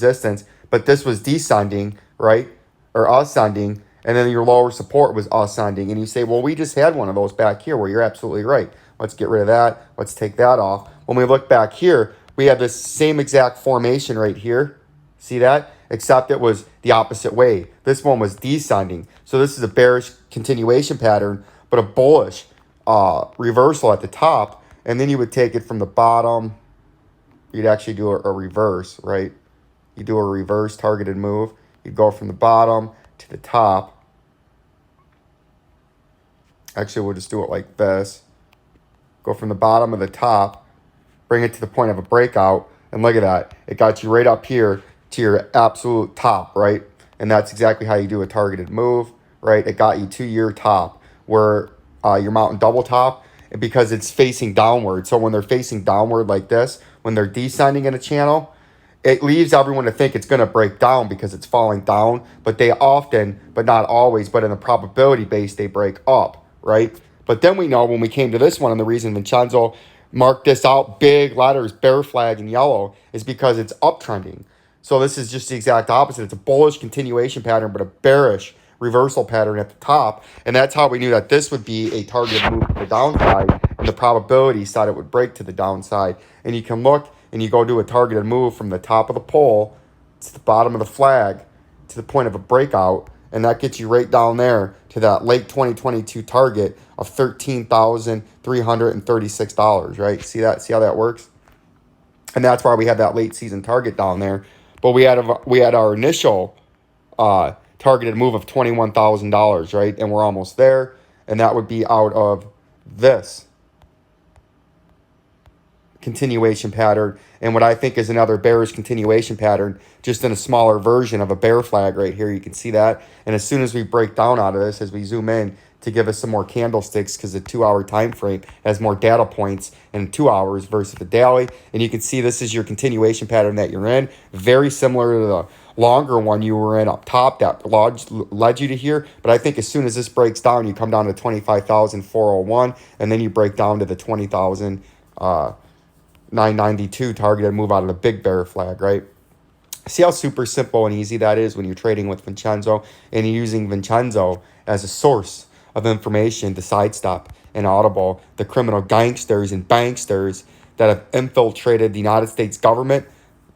Resistance, but this was descending, right, or ascending, and then your lower support was ascending, and you say, well, we just had one of those back here. Well, you're absolutely right. Let's get rid of that. Let's take that off. When we look back here, we have this same exact formation right here. See that? Except it was the opposite way. This one was descending. So this is a bearish continuation pattern, but a bullish reversal at the top, and then you would take it from the bottom. You'd actually do a reverse, right? You do a reverse targeted move. You go from the bottom to the top. Actually, we'll just do it like this. Go from the bottom of the top, bring it to the point of a breakout, and look at that. It got you right up here to your absolute top, right? And that's exactly how you do a targeted move, right? It got you to your top, where your mountain double top, because it's facing downward. So when they're facing downward like this, when they're descending in a channel, it leaves everyone to think it's going to break down because it's falling down, but they often, but not always, but in a probability base, they break up, right? But then we know when we came to this one, and the reason Vincenzo marked this out, big letters, bear flag in yellow, is because it's uptrending. So this is just the exact opposite. It's a bullish continuation pattern, but a bearish reversal pattern at the top. And that's how we knew that this would be a targeted move to the downside, and the probability said it would break to the downside. And you can look, and you go do a targeted move from the top of the pole to the bottom of the flag to the point of a breakout, and that gets you right down there to that late 2022 target of $13,336, right? See that? See how that works? And that's why we had that late season target down there. But we had our initial targeted move of $21,000, right? And we're almost there, and that would be out of this continuation pattern, and what I think is another bearish continuation pattern, just in a smaller version of a bear flag right here. You can see that. And as soon as we break down out of this, as we zoom in to give us some more candlesticks, because the 2-hour time frame has more data points in 2 hours versus the daily, and you can see this is your continuation pattern that you're in, very similar to the longer one you were in up top that led you to here. But I think as soon as this breaks down, you come down to 25,401, and then you break down to the 20,992 targeted move out of the big bear flag, right? See how super simple and easy that is when you're trading with Vincenzo, and you're using Vincenzo as a source of information to sidestep and audible the criminal gangsters and banksters that have infiltrated the United States government,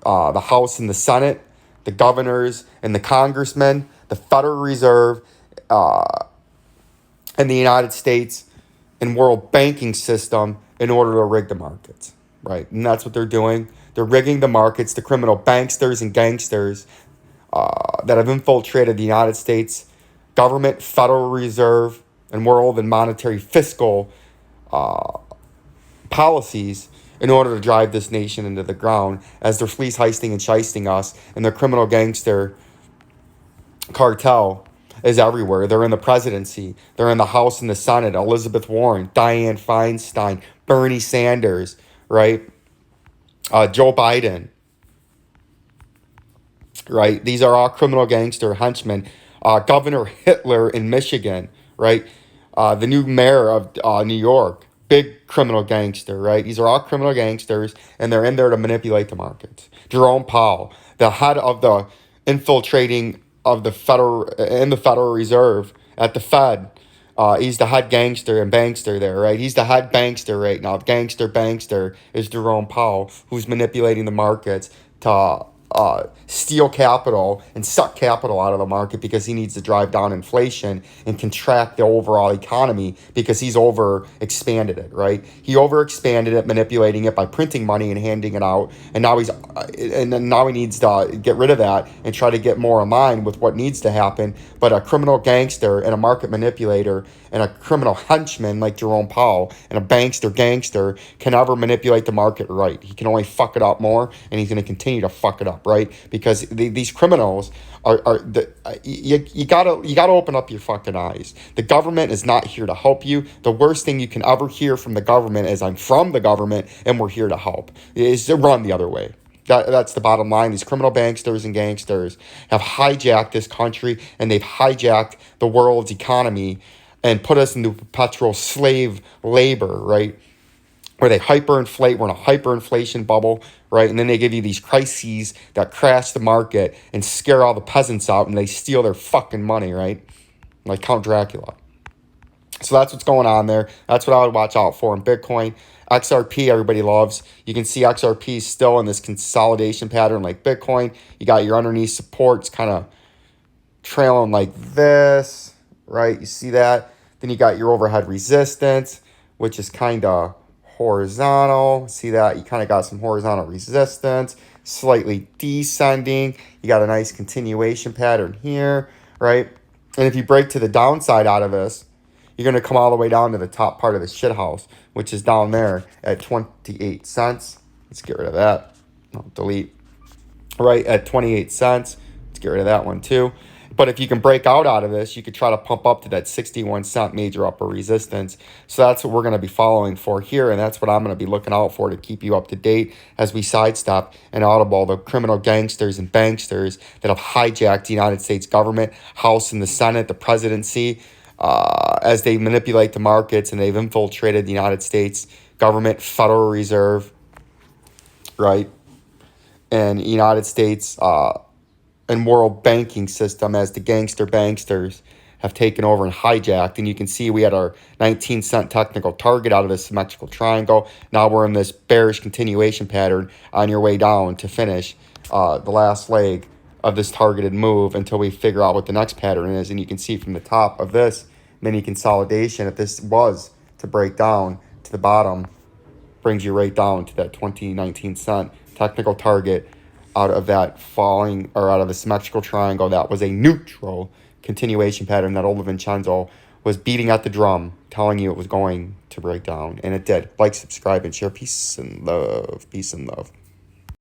the House and the Senate, the governors and the congressmen, the Federal Reserve, and the United States and world banking system in order to rig the markets, right? And that's what they're doing. They're rigging the markets, the criminal banksters and gangsters that have infiltrated the United States government, Federal Reserve, and world and monetary fiscal policies in order to drive this nation into the ground, as they're fleece heisting and shysting us, and their criminal gangster cartel is everywhere. They're in the presidency. They're in the House and the Senate. Elizabeth Warren, Dianne Feinstein, Bernie Sanders, right? Joe Biden, right? These are all criminal gangster henchmen. Governor Hitler in Michigan, right? The new mayor of New York, big criminal gangster, right? These are all criminal gangsters, and they're in there to manipulate the markets. Jerome Powell, the head of the infiltrating of the Federal Reserve at the Fed, He's the head gangster and bankster there, right? He's the head bankster right now. Bankster is Jerome Powell, who's manipulating the markets to steal capital and suck capital out of the market because he needs to drive down inflation and contract the overall economy because he's overexpanded it, right? He overexpanded it, manipulating it by printing money and handing it out, and now now he needs to get rid of that and try to get more in line with what needs to happen. But a criminal gangster and a market manipulator and a criminal henchman like Jerome Powell and a gangster can never manipulate the market right. He can only fuck it up more, and he's going to continue to fuck it up, right? Because these criminals you gotta open up your fucking eyes. The government is not here to help you. The worst thing you can ever hear from the government is, "I'm from the government and we're here to help." Is to run the other way. That's the bottom line. These criminal banksters and gangsters have hijacked this country, and they've hijacked the world's economy and put us into perpetual slave labor, right? Where they hyperinflate. We're in a hyperinflation bubble, right? And then they give you these crises that crash the market and scare all the peasants out, and they steal their fucking money, right? Like Count Dracula. So that's what's going on there. That's what I would watch out for in Bitcoin. XRP, everybody loves. You can see XRP still in this consolidation pattern like Bitcoin. You got your underneath supports kind of trailing like this, right? You see that? Then you got your overhead resistance, which is kind of horizontal. See that? You kind of got some horizontal resistance, slightly descending. You got a nice continuation pattern here, right? And if you break to the downside out of this, you're going to come all the way down to the top part of the shit house, which is down there at 28 cents. Let's get rid of that. I'll delete. Right at 28 cents. Let's get rid of that one too. But if you can break out of this, you could try to pump up to that 61 cent major upper resistance. So that's what we're going to be following for here, and that's what I'm going to be looking out for to keep you up to date as we sidestep and audible the criminal gangsters and banksters that have hijacked the United States government, House and the Senate, the presidency, as they manipulate the markets, and they've infiltrated the United States government, Federal Reserve, right, and United States and world banking system as the banksters have taken over and hijacked. And you can see we had our 19-cent technical target out of this symmetrical triangle. Now we're in this bearish continuation pattern on your way down to finish the last leg of this targeted move until we figure out what the next pattern is. And you can see from the top of this mini consolidation, if this was to break down to the bottom, brings you right down to that 19-cent technical target out of that falling, or out of the symmetrical triangle. That was a neutral continuation pattern that old Vincenzo was beating at the drum, telling you it was going to break down, and it did. Like, subscribe, and share. Peace and love. Peace and love.